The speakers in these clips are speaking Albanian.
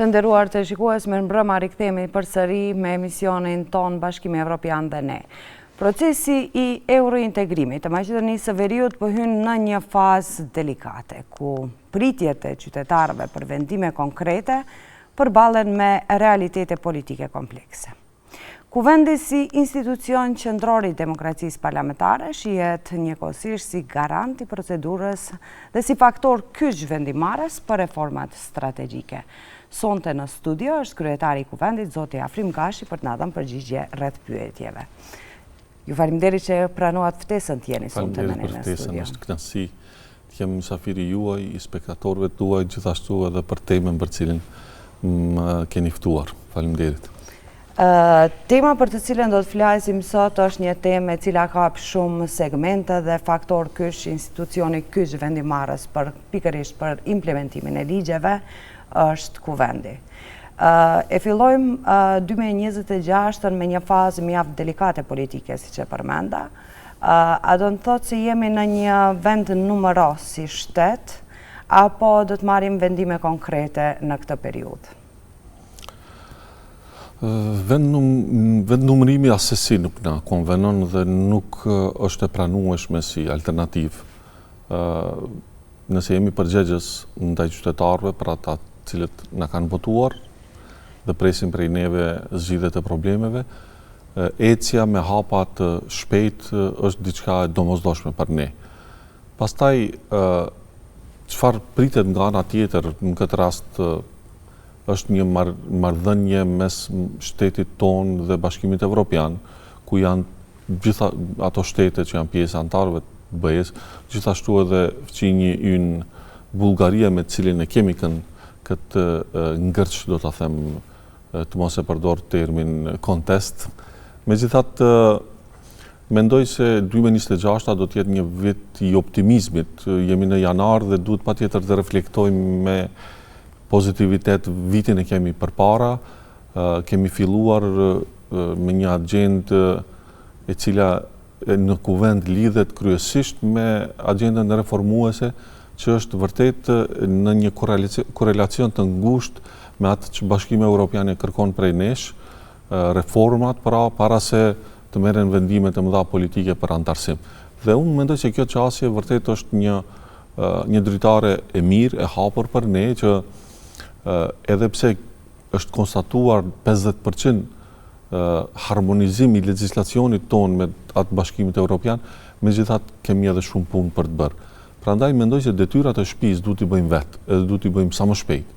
Të nderuar të shikues, me mbrëma rikthehemi përsëri me emisionin ton Bashkimi Evropian dhe ne. Procesi i eurointegrimit të Maqedonisë së Veriut po hyn në një fazë delikate, ku pritjet e qytetarëve për vendime konkrete përballen me realitete politike komplekse. Kuvendi si institucion qendror i demokracisë parlamentare shihet njëkohësisht si garant i procedurës dhe si faktor kyç vendimarrës për reformat strategjike. Sonte në studio është kryetari i Kuvendit, zoti Afrim Gashi, për të na dhënë përgjigje rreth pyetjeve. Ju faleminderit që pranuat ftesën të jeni sonte me ne në studio. Është kënaqësi të jem mysafiri juaj, i spektatorëve tuaj, gjithashtu edhe për temën për cilën më keni ftuar. Faleminderit. Tema për të cilën do të flasim sot është një temë e cila ka shumë segmente dhe faktor kyç, institucioni kyç vendimarrës pikërisht për implementimin e ligjeve është Kuvendi. E fillojmë 2026 me një fazë mjaft delikate politike, siç e përmenda. A do të thotë se jemi në një vend numëros si shtet, apo do të marrim vendime konkrete në këtë periudhë? Vendnumërimi asesi nuk na konvenon dhe nuk është e pranueshme si alternativë. Nëse jemi përgjegjës ndaj qytetarëve për ata cilët na kanë votuar dhe presin prej neve zgjidhjet e problemeve, ecja me hapa të shpejt është diçka e domosdoshme për ne. Pastaj çfarë pritet nga ana tjetër, në këtë rast është një marrëdhënie mes shtetit tonë dhe Bashkimit Evropian, ku janë gjitha ato shtete që janë pjesë antarëve të BE-s, gjithashtu edhe fqinji ynë Bullgaria, me të cilin e kemi këtë ngërç, do ta them, të mos e përdor termin kontest. Megjithatë, mendoj se 2026 do të jetë një vit i optimizmit. Jemi në janar dhe duhet patjetër të reflektojmë me pozitivitet vitin e kemi përpara. Kemi filluar me një agjendë e cila në Kuvend lidhet kryesisht me agjendën reformuese, që është vërtet në një korelacion të ngushtë me atë që Bashkimi Evropian e kërkon prej nesh, reformat para se të merren vendime të mëdha politike për antarësim. Dhe unë mendoj se kjo çështje vërtet është një dritare e mirë, e hapur për ne, që edhe pse është konstatuar 50% harmonizim i legjislacionit tonë me atë Bashkimit Evropian, megjithatë kemi edhe shumë punë për të bërë. Prandaj mendoj se detyrat e shtëpisë duhet t'i bëjmë vetë, edhe duhet t'i bëjmë sa më shpejt,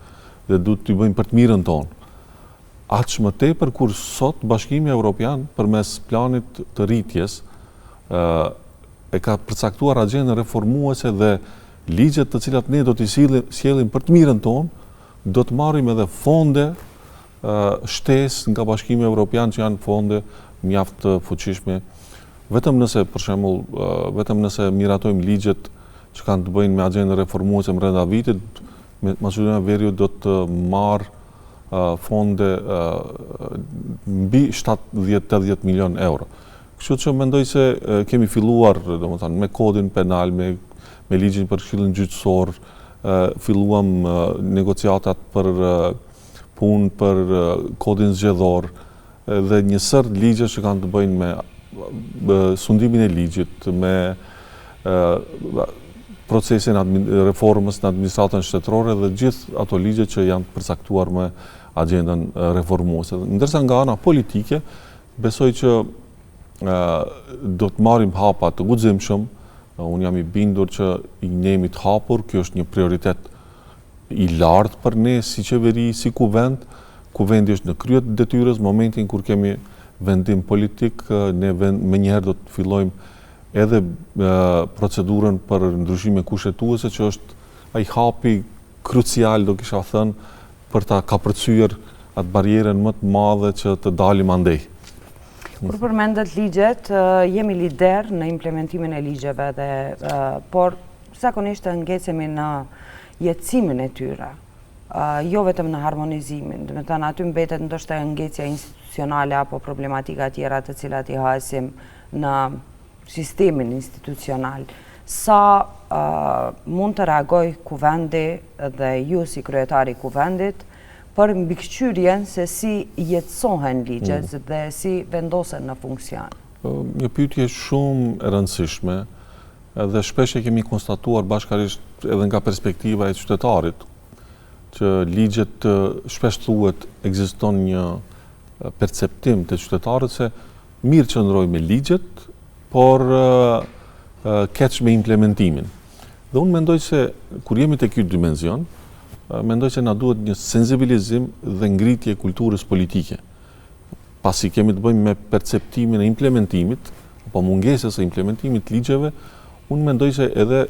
dhe duhet t'i bëjmë për të mirën tonë. Aq më tepër kur sot Bashkimi Evropian përmes planit të rritjes e ka përcaktuar agjendën reformuese dhe ligjet të cilat ne do t'i sjellim për të mirën tonë, do të marrim edhe fonde shtesë nga Bashkimi Evropian, që janë fonde mjaft fuqishme. Vetëm nëse miratojmë ligjet që kanë të bëjnë me agjendën reformuese brenda vitit, Maqedonia e Veriut do të marrë fonde mbi 70-80 milion euro. Kështu që mendoj se kemi filluar, domethënë, me kodin penal, me ligjin për këshillin gjyqësor, filluam negociatat për punë për kodin zgjedhor dhe një sër ligje që kanë të bëjnë me sundimin e ligjit, me procesin reformës në administratën shtetërore dhe gjithë ato ligje që janë përcaktuar me agjendën reformuese. Ndërsa nga ana politike, besoj që do të marrim hapa të guximshëm. Unë jam i bindur që i jemi të hapur, kjo është një prioritet i lartë për ne si qeveri, si kuvend. Kuvendi është në krye të detyrës, momentin kur kemi vendim politik, ne me njëherë do të fillojmë edhe procedurën për ndryshime kushtetuese, që është ai hapi krucial, do kisha thënë, për ta kapërcyer atë barierën më të madhe që të dalim andej. Kur përmendet ligjet, jemi lider në implementimin e ligjeve, por zakonisht të ngecemi në jetësimin e tyre, jo vetëm në harmonizimin. Do të thënë, aty mbetet ndoshta ngecja institucionale apo problematika tjera të cilat i hasim në sistemin institucional. Sa mund të reagoj Kuvendi dhe ju si kryetari Kuvendit për mbikëqyrjen se si jetësohen ligjet dhe si vendosen në funksion. Një pyetje shumë e rëndësishme dhe shpesh e kemi konstatuar bashkarisht edhe nga perspektiva e qytetarit, që ligjet shpesh thuhet ekziston një perceptim të qytetarit se mirë qëndroj me ligjet, por keq me implementimin. Dhe unë mendoj se kur jemi te ky dimension, mendoj se na duhet një sensibilizim dhe ngritje e kulturës politike. Pasi kemi të bëjmë me perceptimin e implementimit, apo mungesës e implementimit të ligjeve, unë mendoj se edhe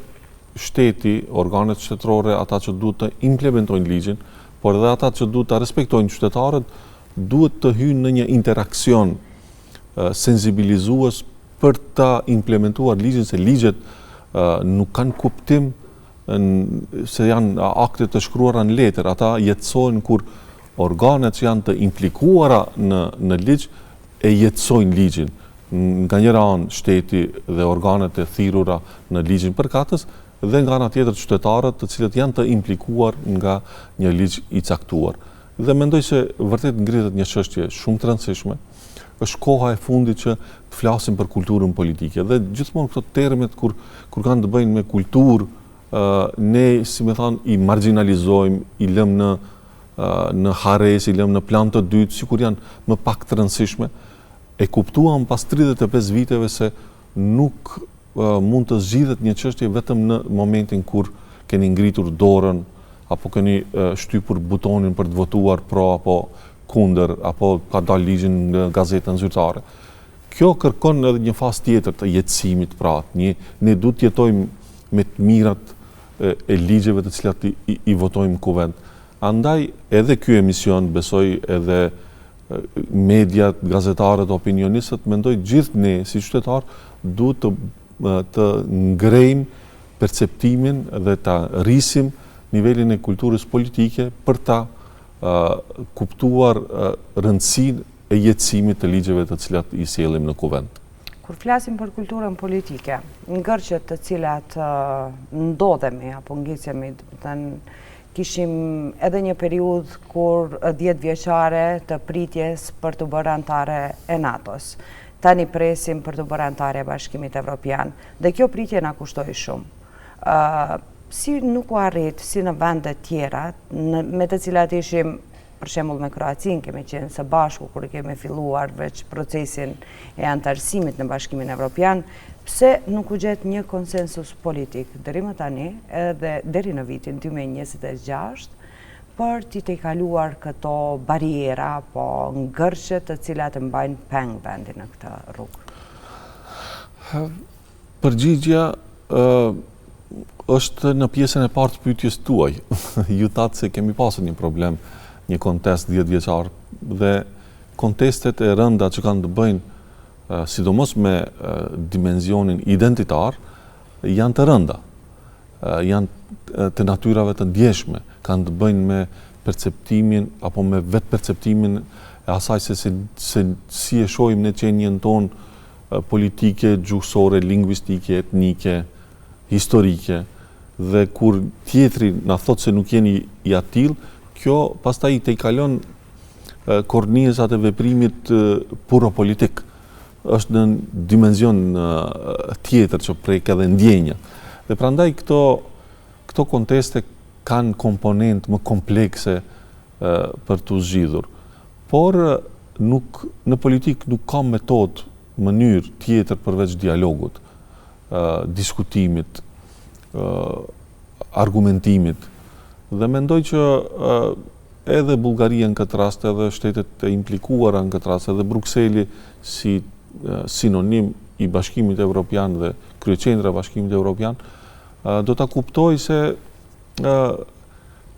shteti, organet shtetërore, ata që duhet të implementojnë ligjin, por edhe ata që duhet të respektojnë qytetarët, duhet të hyjnë në një interakcion sensibilizues për ta implementuar ligjin, se ligjet nuk kanë kuptim se janë akte të shkruara në letër, ata jetësojnë kur organet që janë të implikuara në ligj e jetësojnë ligjin. Nga njëra anë shteti dhe organet e thirrura në ligjin përkatës, dhe nga ana tjetër qytetarët të cilët janë të implikuar nga një ligj i caktuar. Dhe mendoj se vërtet ngrihet një çështje shumë të rëndësishme, është koha e fundit që të flasim për kulturën politike. Dhe gjithmonë këto termet kur kanë të bëjnë me kulturë, ne, si me thanë, i marginalizojmë, i lëmë në hares, i lëmë në plan të dytë, sikur janë më pak të rëndësishme. E kuptuam pas 35 viteve se nuk mund të zgjidhet një çështje vetëm në momentin kur keni ngritur dorën, apo keni shtypur butonin për të votuar pro apo kundër, apo ka dalë ligjin në gazetën zyrtare. Kjo kërkon edhe një fazë tjetër të jetësimit, pra, ne duhet të jetojmë me të mirat e ligjeve të cilat i votojmë kuvend. Andaj edhe ky emision, besoj edhe mediat, gazetarët, opinionistët, mendoj gjithë ne si qytetar duhet të ngrejmë perceptimin dhe ta rrisim nivelin e kulturës politike për ta kuptuar rëndësinë e jetësimit të ligjeve të cilat i sjellim në kuvend. Kur flasim për kulturën politike, ngërqet të cilat ndodhemi apo ngjitsemi, kishim edhe një periudhë kur 10 vjeçare të pritjes për të bërë antare e NATO-s. Tani presim për të bërë antare e Bashkimit Evropian. Dhe kjo pritje na kushtoi shumë. Si nuk u arrit, si në vendet tjera, me të cilat ishim, për shembull me Kroacin, kemi qenë së bashku kur kemi filluar veç procesin e antarësimit në Bashkimin Evropian, pse nuk u gjet një konsensus politik deri më tani, edhe deri në vitin 2026, për t'i tejkaluar këto bariera, po ngërqet të cilat mbajnë peng vendin në këtë rrugë? Përgjigjja është në pjesën e parë të pyetjes tuaj. Ju thatë se kemi pasur një problem, një kontest 10 vjeçar, dhe kontestet e rënda që kanë të bëjnë sidomos me dimensionin identitar, janë të rënda, janë të natyrave të ndjeshme, kanë të bëjnë me perceptimin apo me vetë perceptimin e asaj se si e shohim në qenjen tonë politike, gjuhësore, lingvistike, etnike, historike, dhe kur tjetri na thotë se nuk jeni i atill, kjo pastaj i tejkalon kornizat e veprimit puro politik. Është në dimension tjetër që prek edhe ndjenja. Dhe prandaj këto konteste kanë komponent më komplekse për të zgjidhur. Por në politik nuk ka metodë, mënyrë tjetër përveç dialogut, diskutimit, argumentimit. Dhe mendoj që edhe Bullgaria në këtë rast, edhe shtetet e implikuara në këtë rast, edhe Brukseli si sinonim i Bashkimit Evropian dhe kryeqendra e Bashkimit Evropian, do ta kuptoj se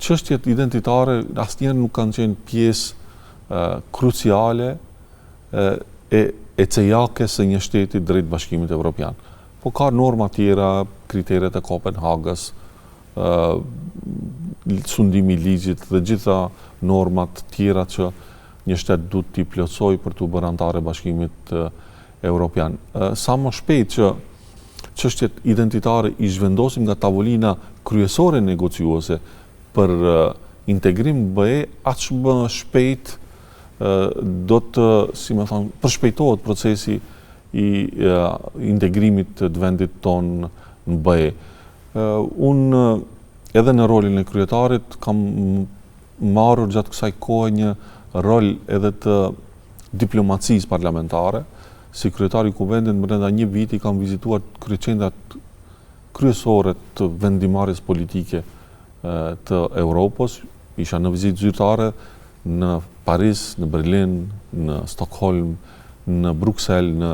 çështjet identitare asnjëherë nuk kanë qenë pjesë kruciale e cejake së një shteti drejt Bashkimit Evropian. Po ka norma tjera, kriteret e Kopenhagës, sundimi i ligjit dhe gjitha normat tjera që një shtet duhet t'i plotësoj për t'u bërë antar e Bashkimit Evropian. Sa më shpejt që çështjet identitare i zhvendosim nga tavolina kryesore negociuese për integrim BE aq më shpejt do të, si më thonë, përshpejtohet procesi i integrimit të vendit tonë në BE. Unë edhe në rolin e kryetarit kam marrur gjatë kësaj kohe një rol edhe të diplomacisë parlamentare. Si kryetari i Kuvendit brenda një viti kam vizituar kryeqendrat kryesore të vendimarrjes politike të Europës. Isha në vizitë zyrtare në Paris, në Berlin, në Stockholm, në Bruxelles, në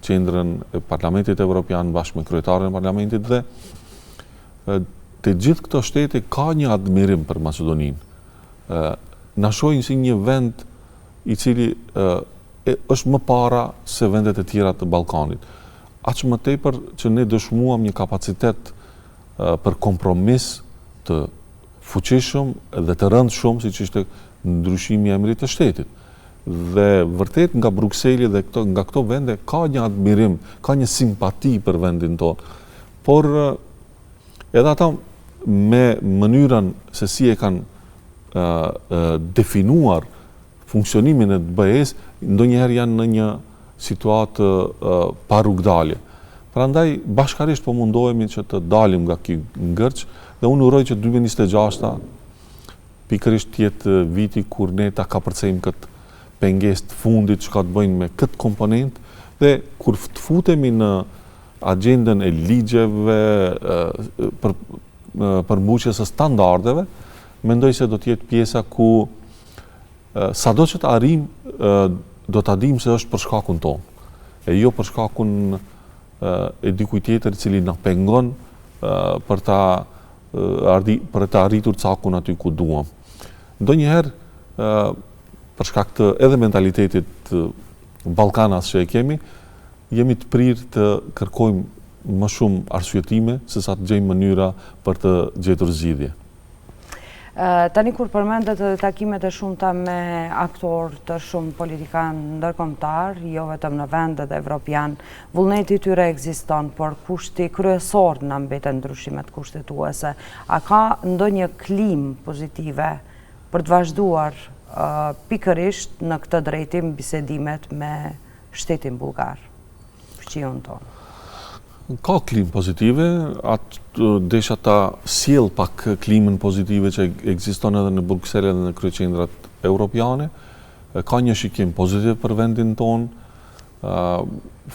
qendrën e Parlamentit Evropian bashkë me kryetarin e Parlamentit dhe të gjithë këto shtete ka një admirim për Maqedoninë. Na shohin si një vend i cili është më para se vendet e tjera të Ballkanit. Aq më tepër që ne dëshmuam një kapacitet për kompromis të fuqishëm dhe të rëndshëm siç ishte ndryshimi i emrit të shtetit. Dhe vërtet nga Brukseli dhe nga këto vende ka një admirim, ka një simpati për vendin tonë. Por edhe ata me mënyrën se si e kanë definuar funksionimin e BE-s, ndonjëherë janë në një situatë pa rrugdalje. Prandaj bashkarisht po mundohemi që të dalim nga ky ngërç dhe unë uroj që 2026 pikërisht të jetë viti kur ne ta kapërcejmë këtë pengesë të fundit që ka të bëjnë me këtë komponent dhe kur të futemi në agendën e ligjeve për mbushjes së standardeve, mendoj se do të jetë pjesa ku sado që të arrim do ta dimë se është për shkakun tonë, e jo për shkakun e dikujt tjetër i cili na pengon për ta arritur cakun aty ku duam. Ndonjëherë për shkak të edhe mentalitetit ballkanas që e kemi, jemi të prirë të kërkojmë më shumë arsyetime sesa të gjejmë mënyra për të gjetur zgjidhje. Tani kur përmendet edhe takimet e shumta me aktorë të shumë politikanë ndërkombëtar, jo vetëm në vendet evropian, vullneti i tyre ekziston, por kushti kryesor na mbeten ndryshimet kushtetuese. A ka ndonjë klim pozitive për të vazhduar pikërisht në këtë drejtim bisedimet me shtetin bullgar, fuqion tonë? Ka klim pozitive, desha ta sjell pak klimën pozitive që ekziston edhe në Bruksel dhe në kryeqendrat europiane. Ka një shikim pozitiv për vendin tonë.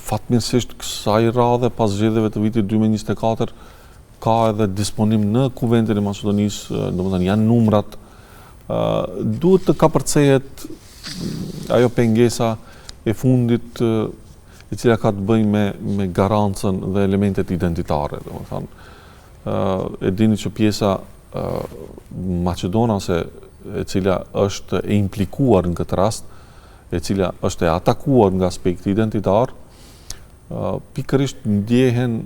Fatmirësisht kësaj radhe pas zgjedhjeve të vitit 2024 ka edhe disponim në Kuvendin e Maqedonisë, domethënë janë numrat. Duhet të kapërcehet ajo pengesa e fundit e cila ka të bëjë me garancën dhe elementet identitare. E dini që pjesa maqedonase e cila është e implikuar në këtë rast, e cila është e atakuar nga aspekti identitar, pikërisht ndjehen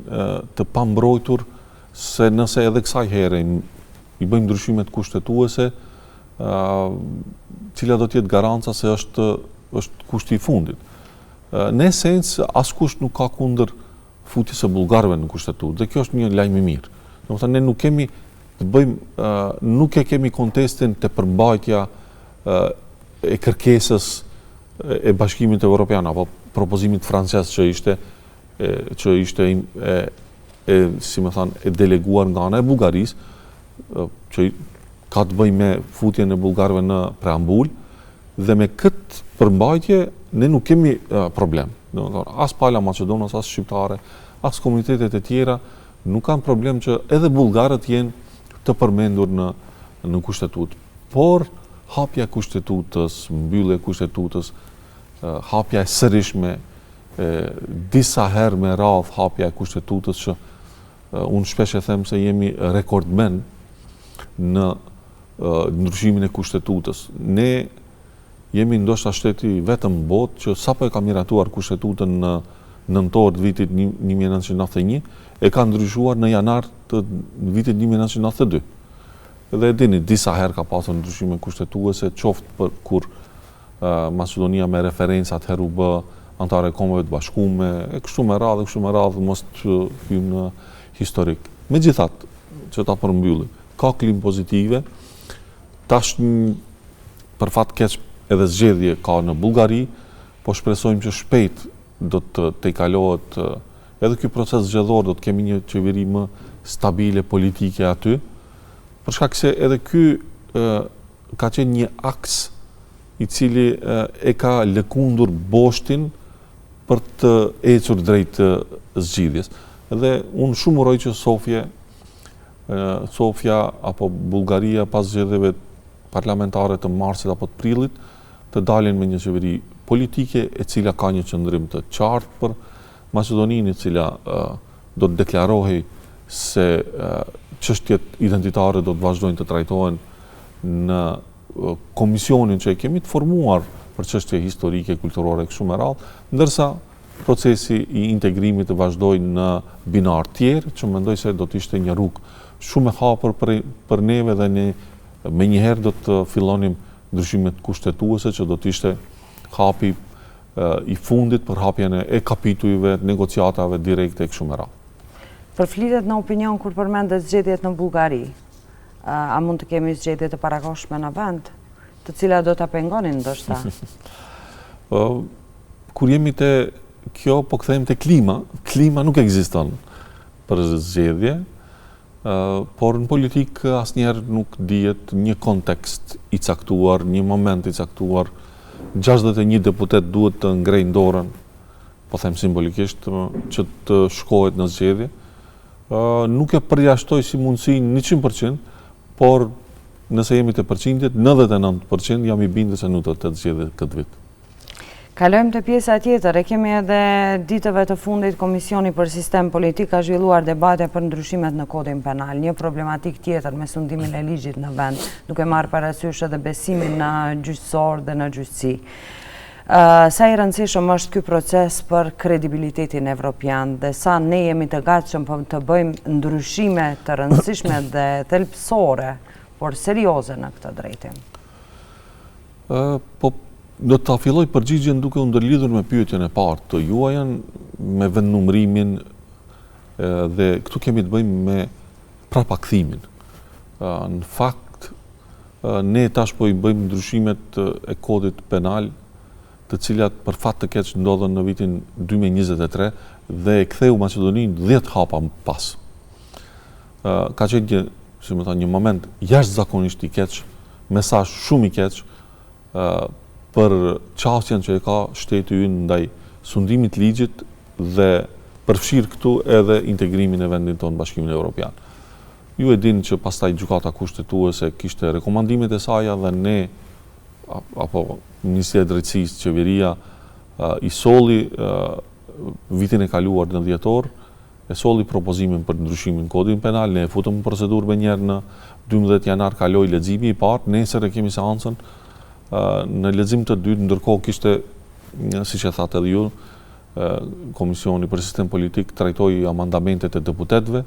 të pambrojtur se nëse edhe kësaj here i bëjmë ndryshimet kushtetuese, cila do t'jetë garanca se është kushti i fundit. Në esencë, askush nuk ka kundër futjes së bullgarëve në kushtetutë, dhe kjo është një lajm i mirë. Domethënë ne nuk kemi të bëjmë, nuk e kemi kontestin të përmbajtja e kërkesës e Bashkimit Evropian apo propozimit francez që ishte si më thënë e deleguar nga ana e Bullgarisë, që ka të bëjë me futjen e bullgarëve në preambull, dhe me këtë përmbajtje ne nuk kemi problem. As pala Maqedonas, as shqiptare, as komunitetet e tjera nuk kanë problem që edhe bullgarët jenë të përmendur në kushtetutë. Por hapja e kushtetutës, mbyllja e kushtetutës, hapja e sërishme, disa herë me radhë hapja e kushtetutës që unë shpesh e them se jemi rekordmen në ndryshimin e kushtetutës. Ne jemi ndoshta shteti vetëm në botë që sapo e ka miratuar kushtetutën në nëntor të vitit 1991, e ka ndryshuar në janar të vitit 1992. Dhe e dini, disa herë ka pasur ndryshime kushtetuese, qoftë për kur Maqedonia me referencat herë u bë antare e Kombeve të Bashkuara, e kështu me radhë, mos të hyjmë në historik. Megjithatë, që ta përmbyllim, ka klim pozitive, Tash për fat keq edhe zgjedhje ka në Bullgari, po shpresojmë që shpejt do të tejkalohet edhe ky proces zgjedhor, do të kemi një qeveri më stabile politike aty, për shkak se edhe ky ka qenë një aks i cili e ka lëkundur boshtin për të ecur drejt zgjidhjes. Dhe unë shumë uroj që Sofia apo Bullgaria pas zgjedhjeve parlamentare të marsit apo të prillit të dalin me një qeveri politike e cila ka një qëndrim të qartë për Maqedoninë, e cila do të deklarohej se çështjet identitare do të vazhdojnë të trajtohen në komisionin që e kemi të formuar për çështje historike, kulturore kështu me radhë, ndërsa procesi i integrimit të vazhdojnë në binar tjerë, që mendoj se do të ishte një rrugë shumë e hapur për neve dhe ne me njëherë do të fillonim ndryshimet kushtetuese që do të ishte hapi i fundit për hapjen e kapitujve, negociatave direkte e kështu me radhë. Përflitet në opinion kur përmendet zgjedhjet në Bullgari, a mund të kemi zgjedhje të parakohshme në vend, të cilat do ta pengonin ndoshta? Kur jemi te kjo, po kthehemi te klima nuk ekziston për zgjedhje, por në politikë asnjëherë nuk dihet një kontekst i caktuar, një moment i caktuar. 61 deputet duhet të ngrejnë dorën, po them simbolikisht, që të shkohet në zgjedhje. Nuk e përjashtoj si mundësi 100%, por nëse jemi të përqindjet, 99% jam i bindur se nuk do të zgjedhje këtë vit. Kalojmë te pjesa tjetër, e kemi edhe ditëve të fundit Komisioni për Sistem Politik ka zhvilluar debate për ndryshimet në kodin penal, një problematik tjetër me sundimin e ligjit në vend, duke marrë parasysh edhe besimin në gjyqësor dhe në gjyqësi. Sa i rëndësishëm është ky proces për kredibilitetin evropian dhe sa ne jemi të gatshëm për të bëjmë ndryshime të rëndësishme dhe thelbësore, por serioze në këtë drejtim? Do të filloj përgjigjen duke u ndërlidhur me pyetjen e parë të juajën, me vendnumërimin dhe këtu kemi të bëjmë me prapakthimin. Në fakt, ne tash po i bëjmë ndryshimet e kodit penal, të cilat për fat të keq ndodhen në vitin 2023 dhe e ktheu Maqedoninë 10 hapa më pas. Ka qenë një moment jashtëzakonisht i keq, mesazh shumë i keq për qasjen që e ka shteti ynë ndaj sundimit ligjit dhe përfshirë këtu edhe integrimin e vendin tonë Bashkimin Evropian. Ju e dini që pastaj gjykata kushtetuese kishte rekomandimet e saj dhe ne, apo Ministria e Drejtësisë, qeveria, i solli vitin e kaluar në dhjetor, e solli propozimin për ndryshimin kodin penal, ne e futëm procedurë me njerë në 12 janar kaloi leximi i parë, nesër e kemi seancën në lexim të dytë, ndërkohë kishte, siç e thatë edhe ju, Komisioni për Sistem Politik trajtoi amandamentet e deputetëve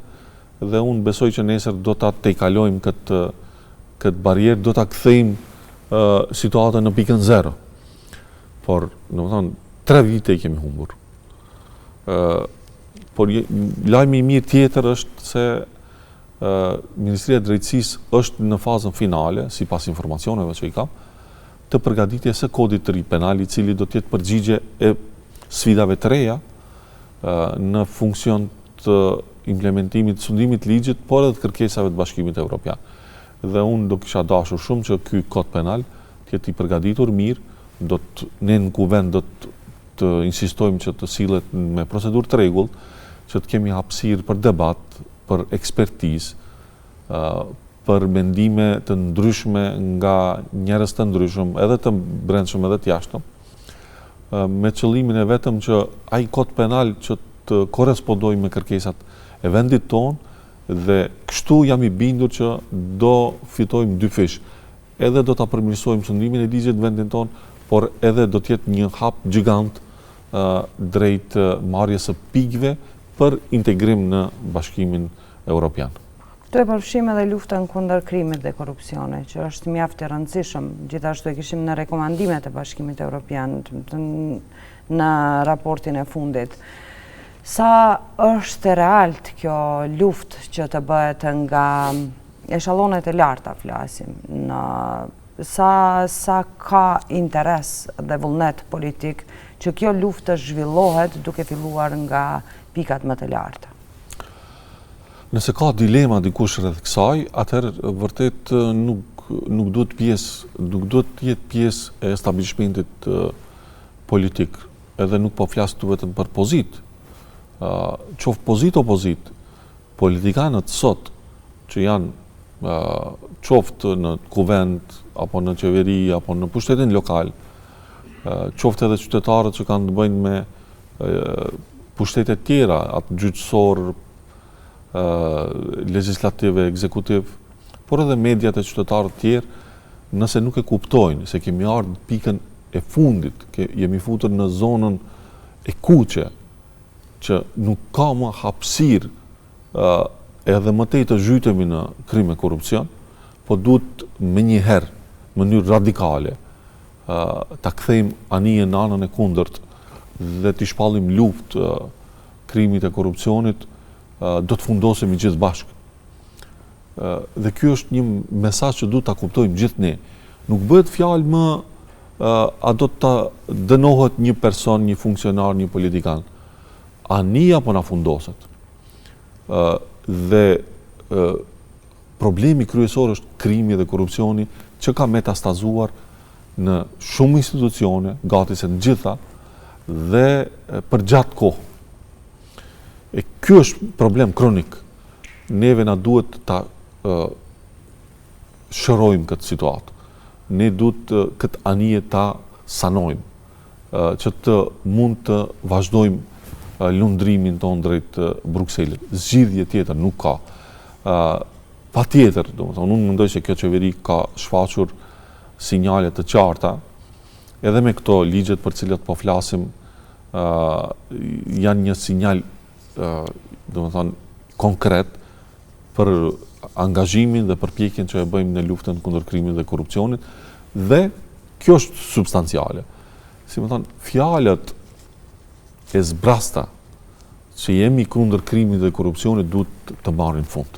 dhe unë besoj që nesër do ta tejkalojmë këtë barierë, do ta kthejmë situatën në pikën 0. Por, domethënë, 3 vite i kemi humbur. Por lajmi i mirë tjetër është se Ministria e Drejtësisë është në fazën finale, sipas informacioneve që i kam, të përgatitjes së kodit të ri penal, i cili do të jetë përgjigje e sfidave të reja në funksion të implementimit të sundimit ligjit, por edhe të kërkesave të Bashkimit Evropian. Dhe unë do kisha dashur shumë që ky kod penal të jetë i përgatitur mirë, ne në kuvend do të insistojmë që të sillet me procedurë të rregullt, që të kemi hapësirë për debat, për ekspertizë, për mendime të ndryshme nga njerëz të ndryshëm, edhe të brendshëm edhe të jashtëm, me qëllimin e vetëm që ai kod penal që të korrespondojë me kërkesat e vendit tonë dhe kështu jam i bindur që do fitojmë 2 fish. Edhe do ta përmirësojmë sundimin e ligjit në vendin tonë, por edhe do të jetë një hap gjigant drejt marrjes së pikëve për integrim në Bashkimin Evropian. Këtu e përfshim edhe luftën kundër krimit dhe korrupsionit, që është mjaft i rëndësishëm. Gjithashtu e kishim në rekomandimet e Bashkimit Evropian në raportin e fundit. Sa është realt kjo luftë që të bëhet nga eshalonet e larta flasim, sa ka interes dhe vullnet politik që kjo luftë të zhvillohet duke filluar nga pikat më të larta? Nëse ka dilema dikush rreth kësaj, atëherë vërtet nuk duhet të jetë pjesë e establishmentit politik, edhe nuk po flas këtu vetëm për pozitë. Qoftë pozitë opozit, politikanët sot që janë qoftë në kuvend, apo në qeveri, apo në pushtetin lokal, qoftë edhe qytetarët që kanë të bëjnë me pushtetet tjera, atë gjyqësor, legislative, ekzekutiv, por edhe mediat e qytetarët tjerë, nëse nuk e kuptojnë se kemi ardhur në pikën e fundit, jemi futur në zonën e kuqe, që nuk ka më hapësirë edhe më tej të zhytemi në krim e korrupsion, po duhet me njëherë, në mënyrë radikale, ta kthejmë anijen në anën e kundërt dhe t'i shpallim luftë krimit e korrupsionit, do të fundosemi gjithë bashkë. Dhe ky është një mesazh që duhet ta kuptojmë gjithë ne. Nuk bëhet fjalë më a do të dënohet një person, një funksionar, një politikan. Anija po na fundoset. Dhe problemi kryesor është krimi dhe korrupsioni që ka metastazuar në shumë institucione, gati se në gjitha, dhe për gjatë kohë. E ky është problem kronik. Neve na duhet ta shërojmë këtë situatë. Ne duhet këtë anije ta sanojmë, që të mund të vazhdojmë lundrimin tonë drejt Brukselit. Zgjidhje tjetër nuk ka. Patjetër, domethënë, unë mendoj se kjo qeveri ka shfaqur sinjale të qarta, edhe me këto ligjet për cilat po flasim, janë një sinjal domethënë konkret për angazhimin dhe përpjekjen që e bëjmë në luftën kundër krimit dhe korrupsionit, dhe kjo është substanciale. Si më thonë, fjalët e zbrasta që jemi kundër krimit dhe korrupsionit duhet të marrin fund.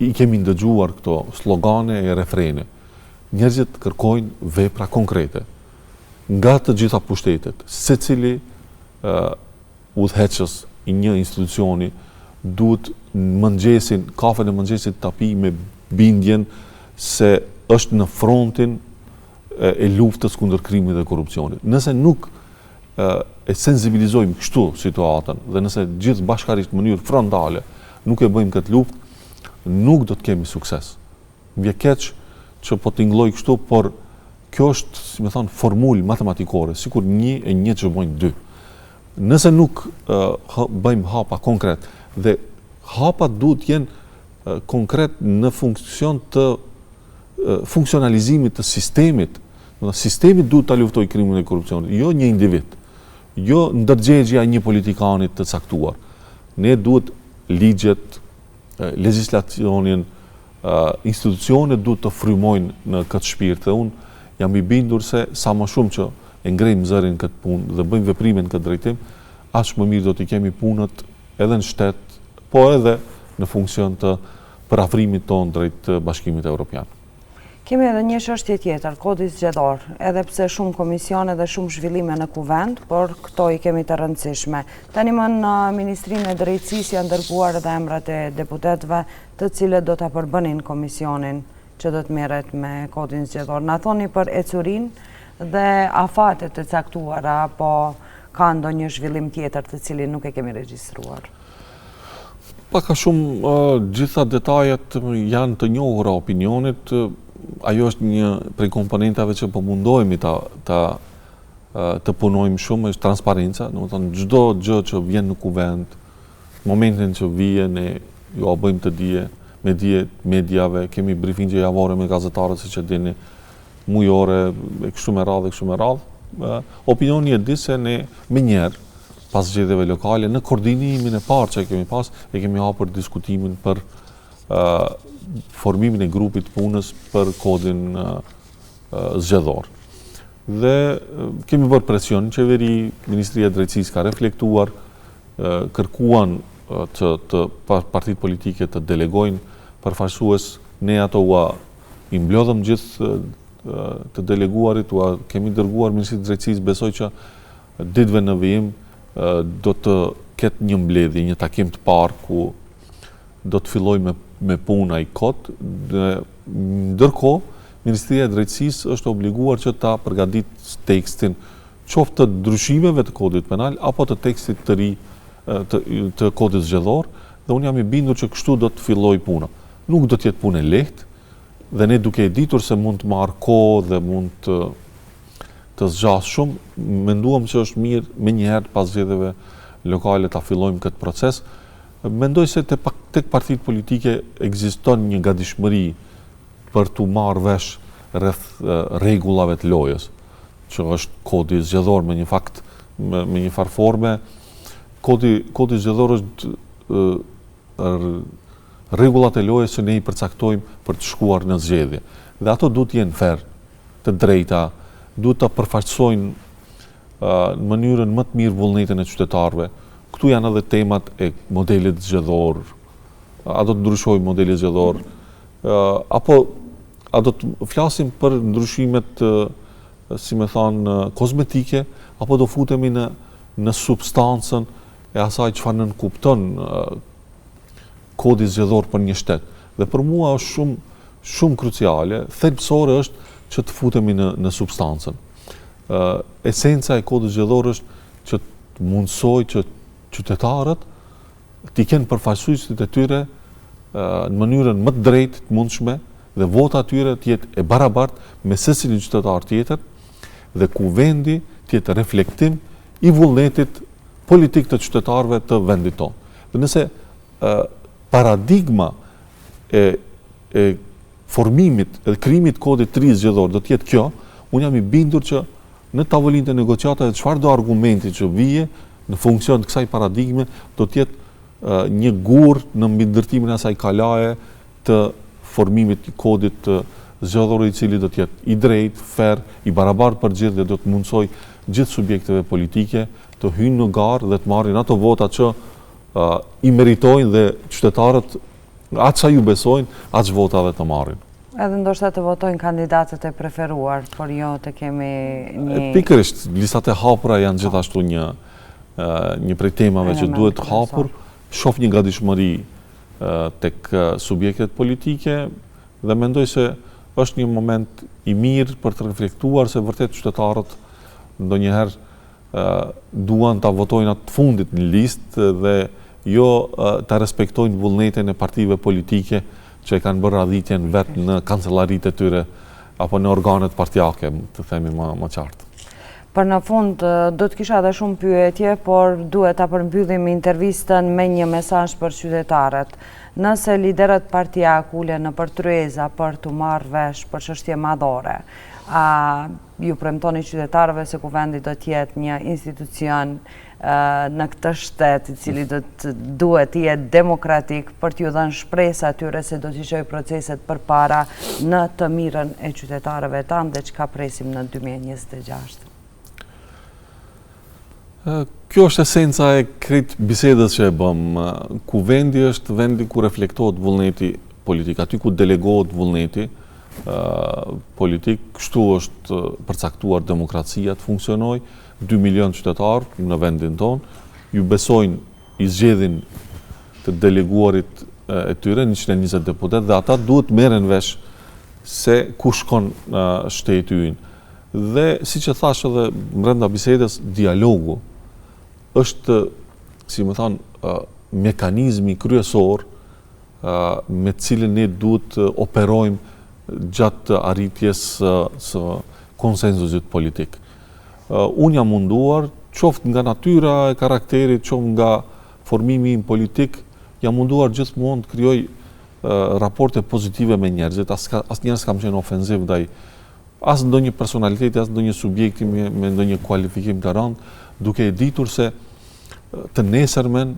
I kemi ndëgjuar këto slogane e refrene. Njerëzit kërkojnë vepra konkrete nga të gjitha pushtetet. Secili udhëheqës i një institucioni duhet mëngjesin, kafen e mëngjesit ta pi me bindjen se është në frontin e luftës kundër krimit dhe korrupsionit. Nëse nuk e sensibilizojmë kështu situatën dhe nëse gjithë bashkarisht në mënyrë frontale nuk e bëjmë këtë luftë, nuk do të kemi sukses. Mbje keq që po tingëlloj kështu, por kjo është, si më thonë, formulë matematikore, sikur 1 e 1 që bëjnë 2. Nëse nuk bëjmë hapa konkret, dhe hapat duhet jenë konkret në funksion të funksionalizimit të sistemit. Sistemi duhet ta luftojë krimin e korrupsionit, jo një individ, jo ndërgjegjja e një politikanit të caktuar. Ne duhet ligjet, legjislacionin, institucionet duhet të frymojnë në këtë shpirt, dhe unë jam i bindur se sa më shumë që e ngrejmë zërin këtë punë dhe bëjmë veprime në këtë drejtim, aq më mirë do t'i kemi punët edhe në shtet, po edhe në funksion të parafrimit tonë drejt Bashkimit Evropian. Kemi edhe një çështje tjetër, kodi zgjedhor, edhe pse shumë komisione dhe shumë zhvillime në kuvend, por këto i kemi të rëndësishme. Tani më në Ministrinë e Drejtësisë janë dërguar edhe emrat e deputetëve, të cilët do ta përbënin komisionin që do të merret me kodin zgjedhor. Na thoni për ecurin dhe afatet e caktuara, apo ka ndonjë zhvillim tjetër të cilin nuk e kemi regjistruar? Paka shumë gjitha detajet janë të njohura opinionit. Ajo është një prej komponentave që po mundohemi të punojmë shumë, është transparenca. Domethënë çdo gjë që vjen në kuvend, momentin që vjen ne jo bëjmë të dije me dije mediave, kemi brifingje javore me gazetarët, siç e dini, mujore, e kështu me radhë. Opinioni e di se ne me njerë pas zgjedhjeve lokale, në koordinimin e parë që kemi pas, e kemi hapur diskutimin për formimin e grupit punës për kodin zgjedhor. Dhe kemi bërë presion, qeveri, Ministria e Drejtësisë ka reflektuar, kërkuan të partitë politike të delegojnë përfaqësues, ne ato i mblodhëm gjithë të deleguarit, kemi dërguar Ministrisë Drejtësisë, besoj që ditëve në vijim do të ketë një mbledhje, një takim të parë ku do të filloj me puna i kot. Ndërkohë, Ministria e Drejtësisë është obliguar që ta përgatit tekstin qoftë të ndryshimeve të kodit penal apo të tekstit të ri të kodit zgjedhor, dhe unë jam i bindur që kështu do të filloj puna. Nuk do të jetë punë e lehtë, dhe ne duke e ditur se mund të marrë kohë dhe mund të zgjasë shumë, menduam që është mirë me njëherë pas zgjedhjeve lokale ta fillojmë këtë proces. Mendoj se tek partitë politike ekziston një gatishmëri për të marrë vesh rreth rregullave të lojës, që është kodi zgjedhor me një farë forme. Kodi zgjedhor është rregullat e lojës që ne i përcaktojmë për të shkuar në zgjedhje. Dhe ato duhet të jenë fair, të drejta, duhet të përfaqësojnë në mënyrën më të mirë vullnetin e qytetarëve. Këtu janë edhe temat e modelit zgjedhor, a do të ndryshojë modeli zgjedhor, apo a do të flasim për ndryshimet, si me thonë, kozmetike, apo do futemi në substancën e asaj çfarë nënkupton kodi zgjedhor për një shtet. Dhe për mua është shumë kruciale, thelbësore është që të futemi në substancën. Esenca e kodit zgjedhor është që të mundsoj që qytetarët t'i kenë përfaqësuesit e tyre në mënyrën më të drejtë të mundshme, dhe vota tyre të jetë e barabartë me secilin qytetar tjetër, dhe ku vendi të jetë reflektim i vullnetit politik të qytetarëve të vendit tonë. Dhe nëse paradigma e formimit e krijimit kodit të ri zgjedhor do të jetë kjo, unë jam i bindur që në tavolinë të negociatave çfarëdo argumenti që vije në funksion të kësaj paradigme do të jetë një gur në mbi ndërtimin e asaj kalaje të formimit të kodit të zgjedhor, i cili do të jetë i drejtë, fair, i barabartë për gjithë, dhe do të mundsoj gjithë subjekteve politike të hyjnë në garë dhe të marrin ato vota që i meritojnë, dhe qytetarët atë sa ju besojnë, atë vota dhe të marrin. Edhe ndoshta të votojnë kandidatët e preferuar, por jo të kemi një... Pikërisht, listat e hapura janë gjithashtu një prej temave që duhet hapur, shoh një gatishmëri tek subjektet politike, dhe mendoj se është një moment i mirë për të reflektuar se vërtet qytetarët ndonjëherë duan ta votojnë atë fundit në listë, dhe jo ta respektojnë vullnetin e partive politike që e kanë bërë radhitjen vetë në kancellaritë e tyre apo në organet partijake, të themi më qartë. Për në fund, do të kisha edhe shumë pyetje, por duhet ta përmbyllim intervistën me një mesazh për qytetarët. Nëse liderët partijak ulen në përtryeza për të marrë vesh për çështje madhore, a ju premtoni qytetarëve se kuvendi do të jetë një institucion në këtë shtet i cili duhet të jetë demokratik, për t'ju dhënë shpresë atyre se do t'i shojë proceset përpara në të mirën e qytetarëve tanë, dhe çka presim në 2026? Kjo është esenca e krejt bisedës që e bëm. Kuvendi është vendi ku reflektohet vullneti politik, aty ku delegohet vullneti politik, kështu është përcaktuar demokracia të funksionojë. 2 milion qytetarë në vendin tonë, ju besojnë, i zgjedhin të deleguarit e tyre, 120 deputet, dhe ata duhet merren vesh se ku shkon shteti ynë. Dhe siç e thash edhe brenda bisedës, dialogu është, si më thonë, mekanizmi kryesor me cilin ne duhet operojmë gjatë arritjes së konsenzusit politik. Unë jam munduar, qoftë nga natyra e karakterit, qoftë nga formimi im politik, jam munduar gjithmonë të krijoj raporte pozitive me njerëzit, asnjëherë s'kam qenë ofensiv ndaj as ndonjë personaliteti, as ndonjë subjekti me ndonjë kualifikim të rëndë, duke e ditur se të nesërmen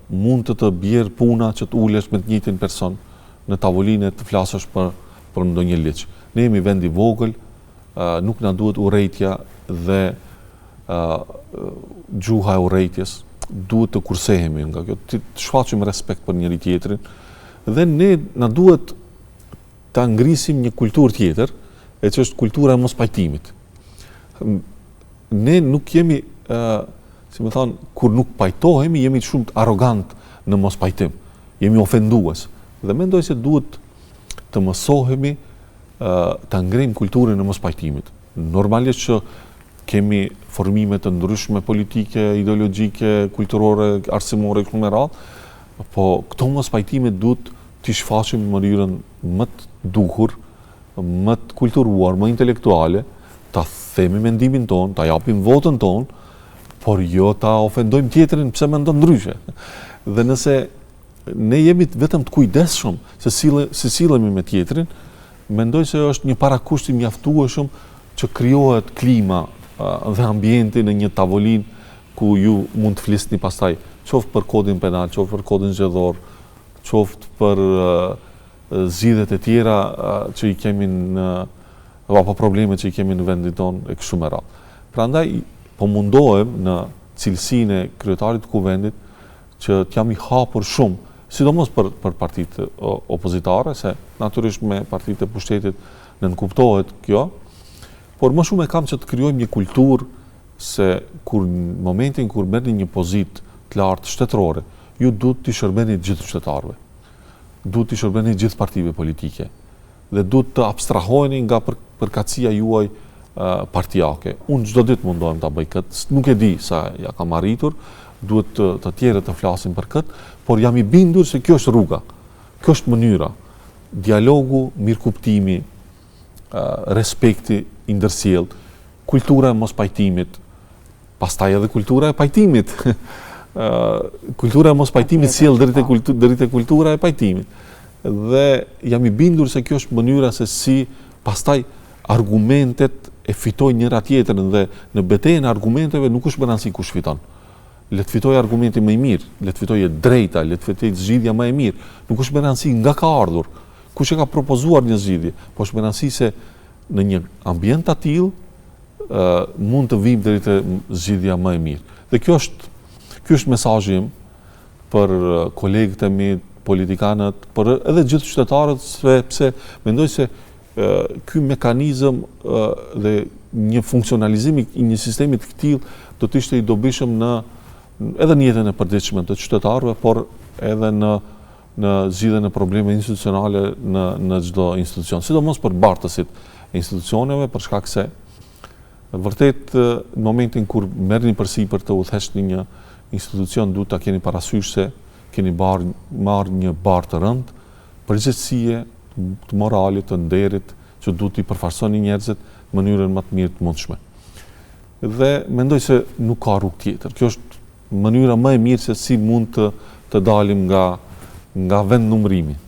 mund të bjerë puna që të ulesh me të njëjtin person në tavolinë të flasësh për ndonjë ligj. Ne jemi vend i vogël, nuk na duhet urrejtja dhe gjuha e urrejtjes, duhet të kursehemi nga kjo, të shfaqim respekt për njëri tjetrin, Dhe ne na duhet ta ngrisim një kulturë tjetër, e që është kultura e mos pajtimit. Ne nuk jemi, si më thonë, kur nuk pajtohemi, jemi shumë arrogant në mos pajtim. Jemi ofendues. Dhe mendoj se duhet të mësohemi të ngrim kulturën e mos pajtimit. Normalisht që kemi formime të ndryshme politike, ideologjike, kulturore, arsimore, kështu me radhë, po këto mos pajtimit duhet t'i shfaqim në mënyrën më të duhur, më të kulturuar, më intelektuale, ta themi mendimin ton, ta japim votën ton, por jo ta ofendojmë tjetrin pse mendon ndryshe. Dhe nëse ne jemi vetëm të kujdesshëm se sillemi me tjetrin, mendoj se është një parakusht i mjaftueshëm që krijohet klima dhe ambienti në një tavolinë ku ju mund të flisni pastaj, qoftë për kodin penal, qoftë për kodin zgjedhor, qoftë për zgjidhjet e tjera që i kemi apo problemet që i kemi në vendin tonë e kështu me radhë. Prandaj po mundohem në cilësinë e kryetarit të kuvendit që t'jam i hapur shumë, sidomos për partitë opozitare, se natyrisht me partitë e pushtetit nënkuptohet kjo, por më shumë e kam që të krijojmë një kulturë se në momentin kur merrni një pozitë të lartë shtetërore, ju duhet t'i shërbeni gjithë qytetarëve. Duhet t'i shërbeni gjithë partive politike dhe duhet të abstrahoheni nga përkatësia juaj partijake. Unë çdo ditë mundohem ta bëj këtë, nuk e di sa ja kam arritur, duhet të tjerët të flasin për këtë, por jam i bindur se kjo është rruga, kjo është mënyra. Dialogu, mirëkuptimi, respekti i ndërsjellë, kultura e mos pajtimit, pastaj edhe kultura e pajtimit. Kultura e mos pajtimit sjell deri te kultura e pajtimit. Dhe jam i bindur se kjo është mënyra se si pastaj argumentet e fitojnë njëra tjetrën dhe në betejën e argumenteve nuk është më rëndësi kush fiton. Le të fitojë argumenti më i mirë, le të fitojë drejta, le të fitojë zgjidhja më e mirë. Nuk është më rëndësi nga ka ardhur, kush e ka propozuar një zgjidhje, por është më rëndësi se në një ambient të tillë mund të vijmë deri te zgjidhja më e mirë. Dhe ky është mesazhi im për kolegët e mi, politikanët, por edhe gjithë qytetarët, sepse mendoj se ky mekanizëm dhe një funksionalizim i një sistemi të tillë do të ishte i dobishëm edhe në jetën e përditshme të qytetarëve, por edhe në zgjidhjen e problemeve institucionale në çdo institucion, sidomos për bartësit e institucioneve, për shkak se vërtet në momentin kur merrni përsipër të udhëheqni një institucion, duhet ta keni parasysh se keni marrë një barë të rëndë, përgjegjësie, të moralit, të nderit, që duhet t'i përfarsoni njerëzit në mënyrën më të mirë të mundshme. Dhe mendoj se nuk ka rrugë tjetër. Kjo është mënyra më e mirë se si mund të dalim nga vendnumërimi.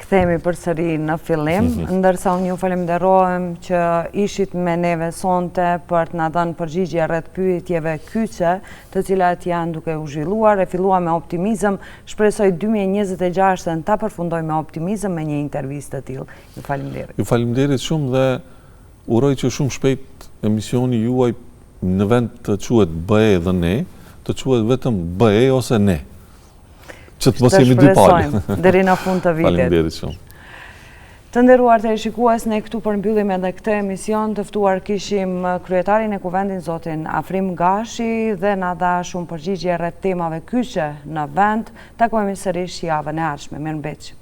Kthehemi përsëri në fillim, ndërsa unë ju falenderojmë që ishit me neve sonte për të na dhënë përgjigje rreth pyetjeve kyçe, të cilat janë duke u zhvilluar. E filluam me optimizëm, shpresoj 2026 ta përfundoj me optimizëm me një intervistë të tillë. Ju falenderoj. Ju falenderoj shumë dhe uroj që shumë shpejt emisioni juaj në vend të quhet BE dhe ne, të quhet vetëm BE ose ne. Që të mos jemi dy palë. Deri në fund të vitit. Faleminderit shumë. Të nderuar teleshikues, ne këtu përmbyllim edhe këtë emision. Të ftuar kishim kryetarin e kuvendit zotin Afrim Gashi dhe na dha shumë përgjigje rreth temave kyçe në vend. Takohemi sërish javën e ardhshme. Mirëmbëjtje.